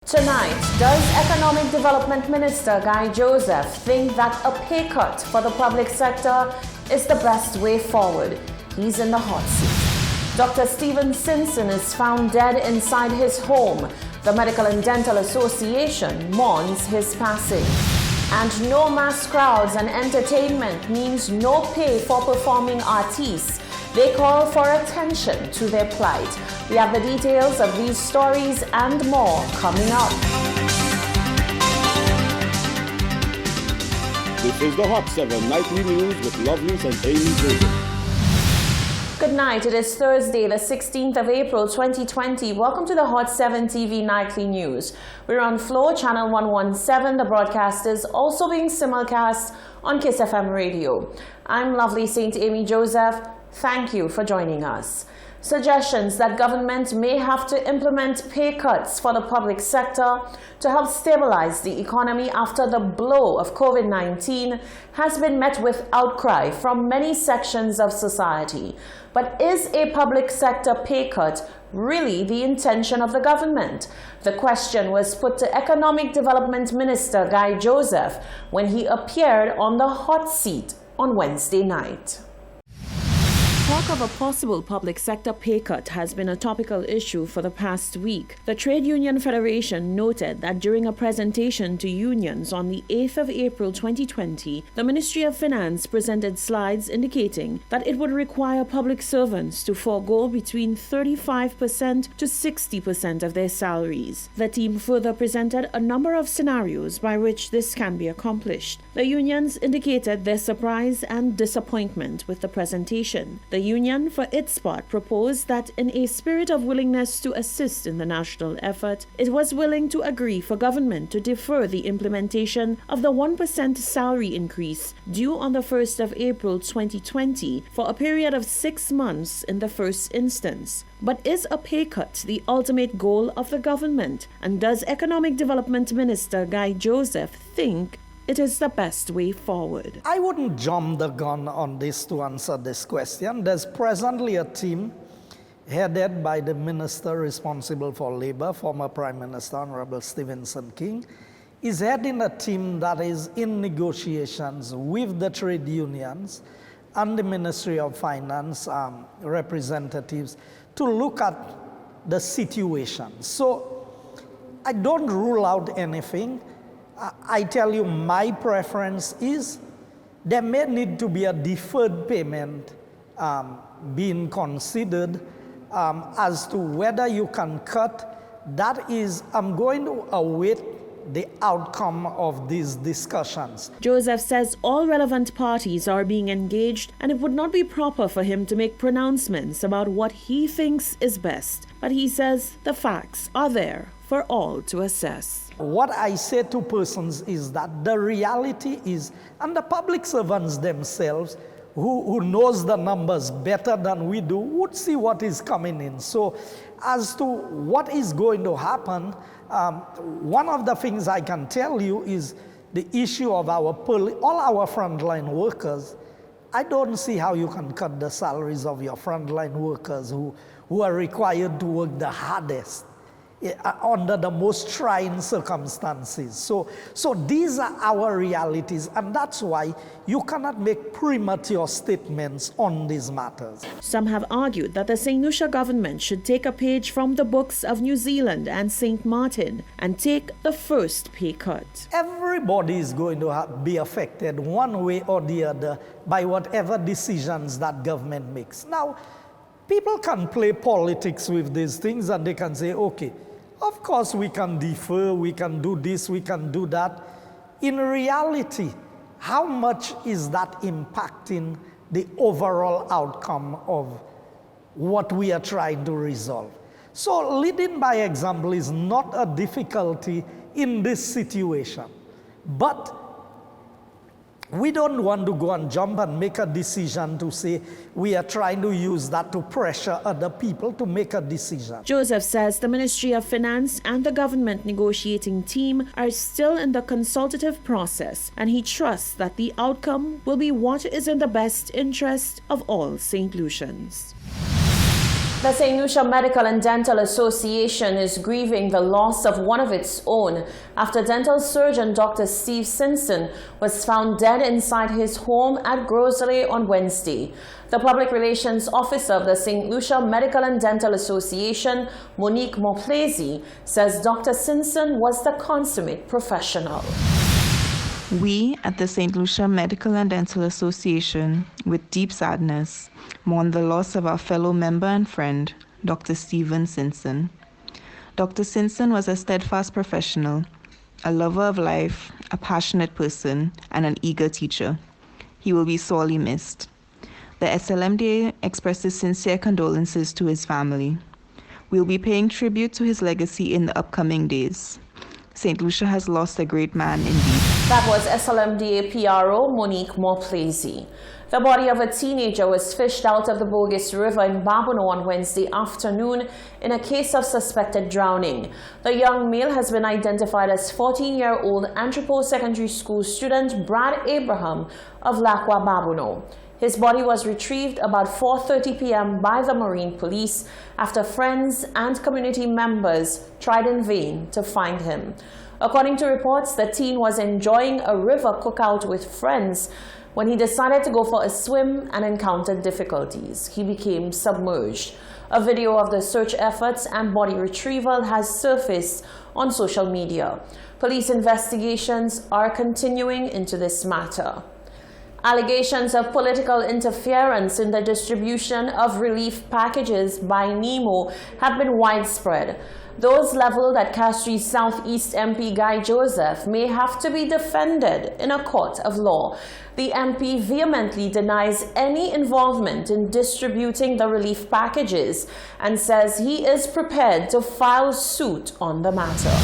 Tonight, does Economic Development Minister Guy Joseph think that a pay cut for the public sector is the best way forward? He's in the hot seat. Dr. Stephen Simpson is found dead inside his home. The Medical and Dental Association mourns his passing. And no mass crowds and entertainment means no pay for performing artists. They call for attention to their plight. We have the details of these stories and more coming up. This is the Hot 7 Nightly News with Lovelace and Amy Joseph. Good night. It is Thursday, the 16th of April, 2020. Welcome to the Hot 7 TV Nightly News. We're on Flow, Channel 117. The broadcast is also being simulcast on Kiss FM Radio. I'm lovely Saint Amy Joseph. Thank you for joining us. Suggestions that government may have to implement pay cuts for the public sector to help stabilize the economy after the blow of COVID-19 has been met with outcry from many sections of society. But is a public sector pay cut really the intention of the government? The question was put to Economic Development Minister Guy Joseph when he appeared on the hot seat on Wednesday night. Talk of a possible public sector pay cut has been a topical issue for the past week. The Trade Union Federation noted that during a presentation to unions on the 8th of April 2020, the Ministry of Finance presented slides indicating that it would require public servants to forego between 35% to 60% of their salaries. The team further presented a number of scenarios by which this can be accomplished. The unions indicated their surprise and disappointment with the presentation. The union, for its part, proposed that in a spirit of willingness to assist in the national effort, it was willing to agree for government to defer the implementation of the 1% salary increase due on the 1st of April 2020 for a period of 6 months in the first instance. But is a pay cut the ultimate goal of the government? And does Economic Development Minister Guy Joseph think it is the best way forward? I wouldn't jump the gun on this to answer this question. There's presently a team headed by the minister responsible for labor, former Prime Minister Honorable Stephenson King, is heading a team that is in negotiations with the trade unions and the Ministry of Finance representatives to look at the situation. So I don't rule out anything. I tell you, my preference is there may need to be a deferred payment being considered as to whether you can cut. That is, I'm going to await the outcome of these discussions. Joseph says all relevant parties are being engaged and it would not be proper for him to make pronouncements about what he thinks is best. But he says the facts are there for all to assess. What I say to persons is that the reality is, and the public servants themselves, who knows the numbers better than we do, would see what is coming in. So as to what is going to happen, one of the things I can tell you is the issue of all our frontline workers. I don't see how you can cut the salaries of your frontline workers who are required to work the hardest under the most trying circumstances. So these are our realities, and that's why you cannot make premature statements on these matters. Some have argued that the St. Lucia government should take a page from the books of New Zealand and St. Martin and take the first pay cut. Everybody is going to be affected one way or the other by whatever decisions that government makes. Now, people can play politics with these things and they can say, okay, of course we can defer, we can do this, we can do that. In reality, how much is that impacting the overall outcome of what we are trying to resolve? So leading by example is not a difficulty in this situation. But we don't want to go and jump and make a decision to say we are trying to use that to pressure other people to make a decision. Joseph says the Ministry of Finance and the government negotiating team are still in the consultative process, and he trusts that the outcome will be what is in the best interest of all St. Lucians. The St. Lucia Medical and Dental Association is grieving the loss of one of its own after dental surgeon Dr. Steve Simpson was found dead inside his home at Grosley on Wednesday. The public relations officer of the St. Lucia Medical and Dental Association, Monique Moplezi, says Dr. Simpson was the consummate professional. We at the St. Lucia Medical and Dental Association, with deep sadness, mourn the loss of our fellow member and friend, Dr. Stephen Simpson. Dr. Simpson was a steadfast professional, a lover of life, a passionate person, and an eager teacher. He will be sorely missed. The SLMDA expresses sincere condolences to his family. We'll be paying tribute to his legacy in the upcoming days. St. Lucia has lost a great man indeed. That was SLMDA PRO Monique Moplezi. The body of a teenager was fished out of the Bogus River in Babono on Wednesday afternoon in a case of suspected drowning. The young male has been identified as 14-year-old Anthropo Secondary School student Brad Abraham of Lakwa, Babono. His body was retrieved about 4:30 p.m. by the Marine Police after friends and community members tried in vain to find him. According to reports, the teen was enjoying a river cookout with friends when he decided to go for a swim and encountered difficulties. He became submerged. A video of the search efforts and body retrieval has surfaced on social media. Police investigations are continuing into this matter. Allegations of political interference in the distribution of relief packages by NEMO have been widespread. Those leveled at Castries Southeast MP Guy Joseph may have to be defended in a court of law. The MP vehemently denies any involvement in distributing the relief packages and says he is prepared to file suit on the matter.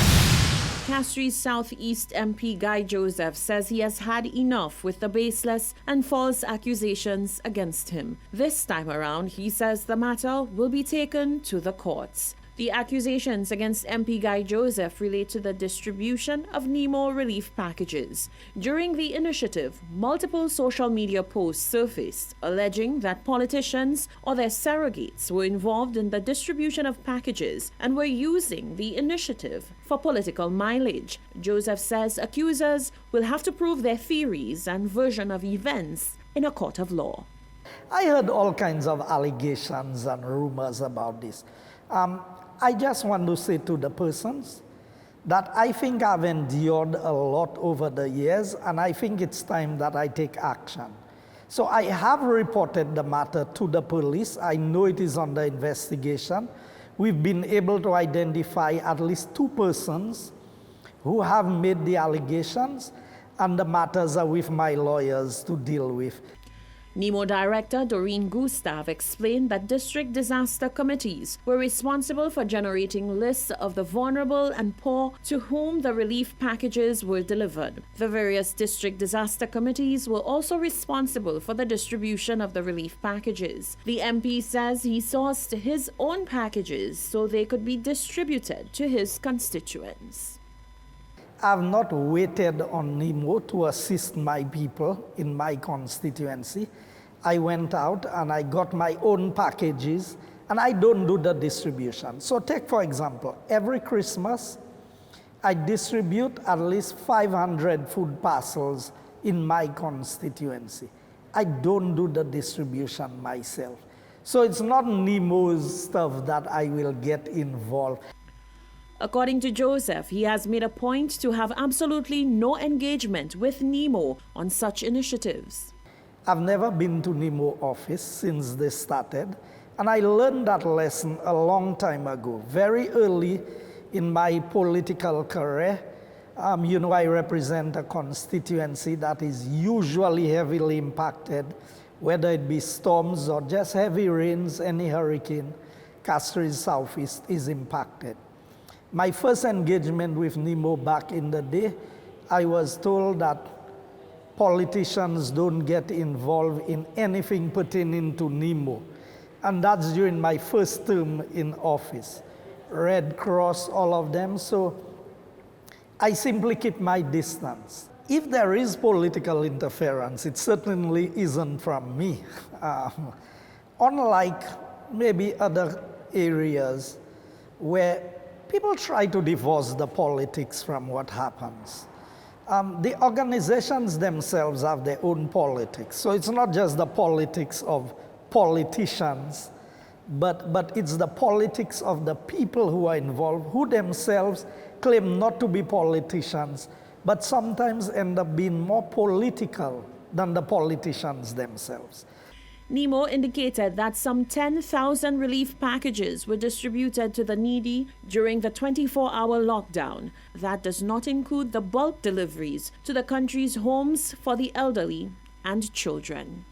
Castries Southeast MP Guy Joseph says he has had enough with the baseless and false accusations against him. This time around, he says the matter will be taken to the courts. The accusations against MP Guy Joseph relate to the distribution of NEMO relief packages. During the initiative, multiple social media posts surfaced alleging that politicians or their surrogates were involved in the distribution of packages and were using the initiative for political mileage. Joseph says accusers will have to prove their theories and version of events in a court of law. I heard all kinds of allegations and rumors about this. I just want to say to the persons that I think I've endured a lot over the years, and I think it's time that I take action. So I have reported the matter to the police. I know it is under investigation. We've been able to identify at least 2 persons who have made the allegations, and the matters are with my lawyers to deal with. NEMO Director Doreen Gustav explained that district disaster committees were responsible for generating lists of the vulnerable and poor to whom the relief packages were delivered. The various district disaster committees were also responsible for the distribution of the relief packages. The MP says he sourced his own packages so they could be distributed to his constituents. I've not waited on NEMO to assist my people in my constituency. I went out and I got my own packages, and I don't do the distribution. So take, for example, every Christmas, I distribute at least 500 food parcels in my constituency. I don't do the distribution myself. So it's not NEMO's stuff that I will get involved. According to Joseph, he has made a point to have absolutely no engagement with NEMO on such initiatives. I've never been to NEMO office since they started, and I learned that lesson a long time ago, very early in my political career. I represent a constituency that is usually heavily impacted, whether it be storms or just heavy rains, any hurricane. Castries Southeast is impacted. My first engagement with NEMO back in the day, I was told that politicians don't get involved in anything pertaining to NEMO. And that's during my first term in office. Red Cross, all of them. So I simply keep my distance. If there is political interference, it certainly isn't from me. Unlike maybe other areas where people try to divorce the politics from what happens. The organizations themselves have their own politics. So it's not just the politics of politicians, but it's the politics of the people who are involved, who themselves claim not to be politicians, but sometimes end up being more political than the politicians themselves. Nemo indicated that some 10,000 relief packages were distributed to the needy during the 24-hour lockdown. That does not include the bulk deliveries to the country's homes for the elderly and children.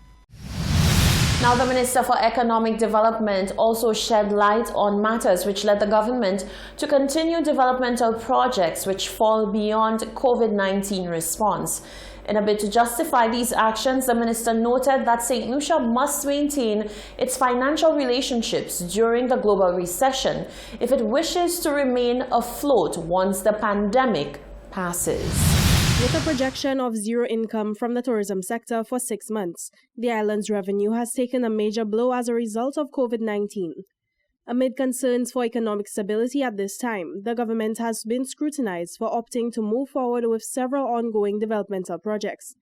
Now, the Minister for Economic Development also shed light on matters which led the government to continue developmental projects which fall beyond COVID-19 response. In a bid to justify these actions, the minister noted that St. Lucia must maintain its financial relationships during the global recession if it wishes to remain afloat once the pandemic passes. With a projection of zero income from the tourism sector for 6 months, the island's revenue has taken a major blow as a result of COVID-19. Amid concerns for economic stability at this time, the government has been scrutinized for opting to move forward with several ongoing developmental projects.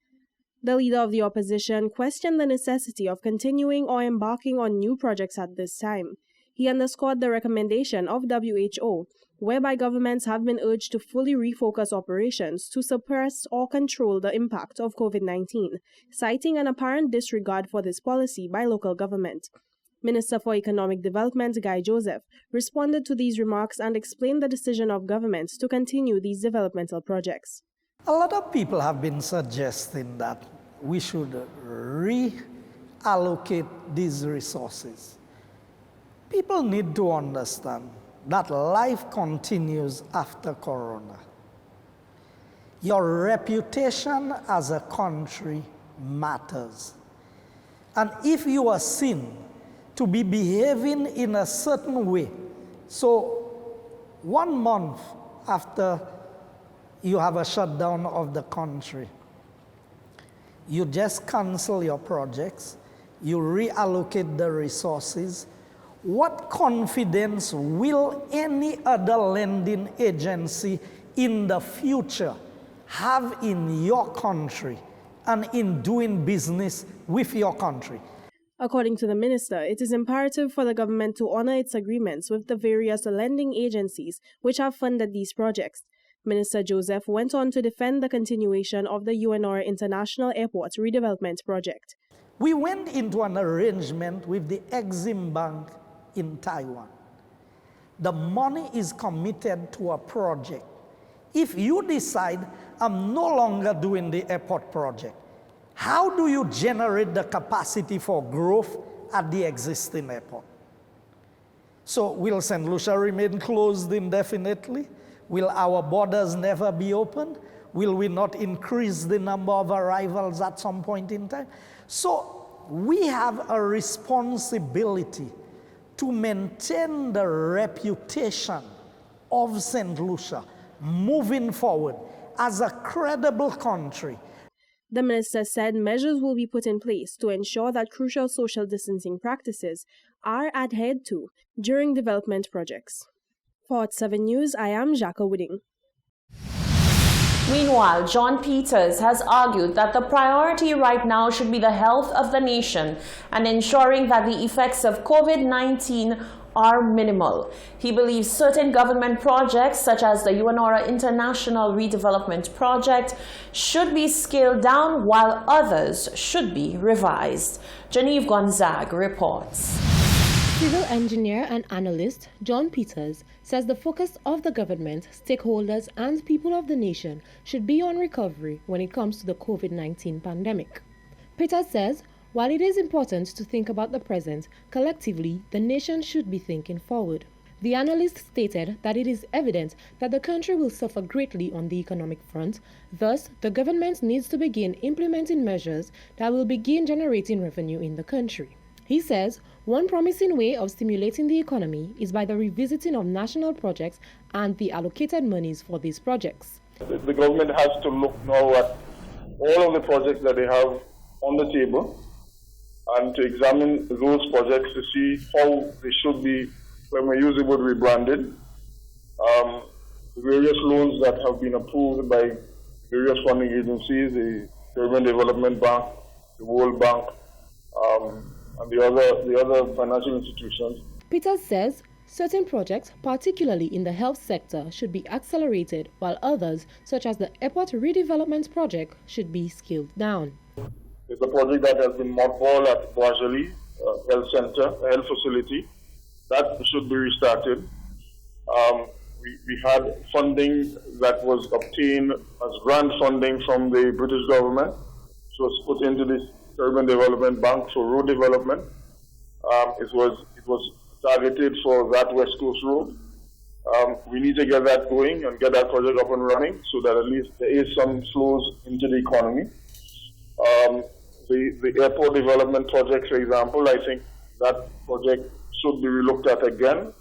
The leader of the opposition questioned the necessity of continuing or embarking on new projects at this time. He underscored the recommendation of WHO, whereby governments have been urged to fully refocus operations to suppress or control the impact of COVID-19, citing an apparent disregard for this policy by local government. Minister for Economic Development Guy Joseph responded to these remarks and explained the decision of government to continue these developmental projects. A lot of people have been suggesting that we should reallocate these resources. People need to understand that life continues after Corona. Your reputation as a country matters. And if you are seen to be behaving in a certain way, so 1 month after you have a shutdown of the country, you just cancel your projects, you reallocate the resources. What confidence will any other lending agency in the future have in your country and in doing business with your country? According to the minister, it is imperative for the government to honor its agreements with the various lending agencies which have funded these projects. Minister Joseph went on to defend the continuation of the UNORA International Airport redevelopment project. We went into an arrangement with the Exim Bank in Taiwan. The money is committed to a project. If you decide, I'm no longer doing the airport project, how do you generate the capacity for growth at the existing airport? So will St. Lucia remain closed indefinitely? Will our borders never be opened? Will we not increase the number of arrivals at some point in time? So we have a responsibility to maintain the reputation of St. Lucia moving forward as a credible country. The minister said measures will be put in place to ensure that crucial social distancing practices are adhered to during development projects. For Hot 7 News, I am Jacques Wooding. Meanwhile, John Peters has argued that the priority right now should be the health of the nation and ensuring that the effects of COVID-19 are minimal. He believes certain government projects, such as the UNORA International Redevelopment Project, should be scaled down while others should be revised. Genevieve Gonzague reports. Civil engineer and analyst John Peters says the focus of the government, stakeholders, and people of the nation should be on recovery when it comes to the COVID-19 pandemic. Peters says, while it is important to think about the present, collectively, the nation should be thinking forward. The analyst stated that it is evident that the country will suffer greatly on the economic front. Thus, the government needs to begin implementing measures that will begin generating revenue in the country. He says one promising way of stimulating the economy is by the revisiting of national projects and the allocated monies for these projects. The government has to look now at all of the projects that they have on the table and to examine those projects to see how they should be, when we use the word rebranded. The various loans that have been approved by various funding agencies, the Caribbean Development Bank, the World Bank, and the other financial institutions. Peters says certain projects, particularly in the health sector, should be accelerated, while others, such as the airport redevelopment project, should be scaled down. There's a project that has been mothballed at Boisjoli Health Center, a health facility. That should be restarted. We had funding that was obtained as grant funding from the British government, so it's put into the Caribbean Development Bank for road development. It was targeted for that West Coast Road. We need to get that going and get that project up and running so that at least there is some flows into the economy. The airport development project, for example, I think that project should be relooked at again.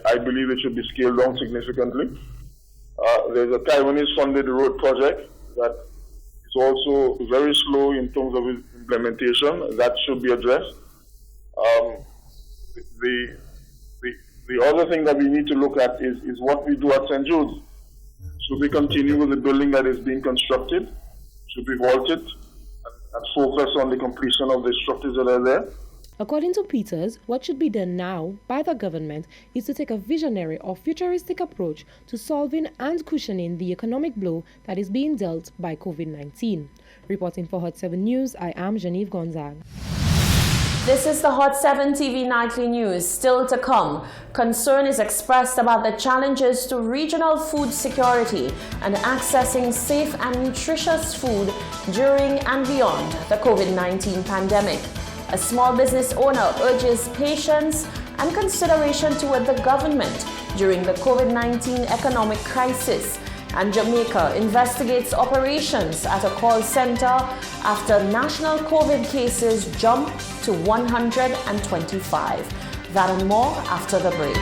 I believe it should be scaled down significantly. There's a Taiwanese-funded road project that is also very slow in terms of its implementation. That should be addressed. The other thing that we need to look at is what we do at St. Jude's. Should we continue with the building that is being constructed? Should we halt it and focus on the completion of the structures that are there? According to Peters, what should be done now by the government is to take a visionary or futuristic approach to solving and cushioning the economic blow that is being dealt by COVID-19. Reporting for Hot 7 News, I am Genevieve Gonzague. This is the Hot 7 TV Nightly News. Still to come, concern is expressed about the challenges to regional food security and accessing safe and nutritious food during and beyond the COVID-19 pandemic. A small business owner urges patience and consideration toward the government during the COVID-19 economic crisis. And Jamaica investigates operations at a call center after national COVID cases jump to 125. That and more after the break.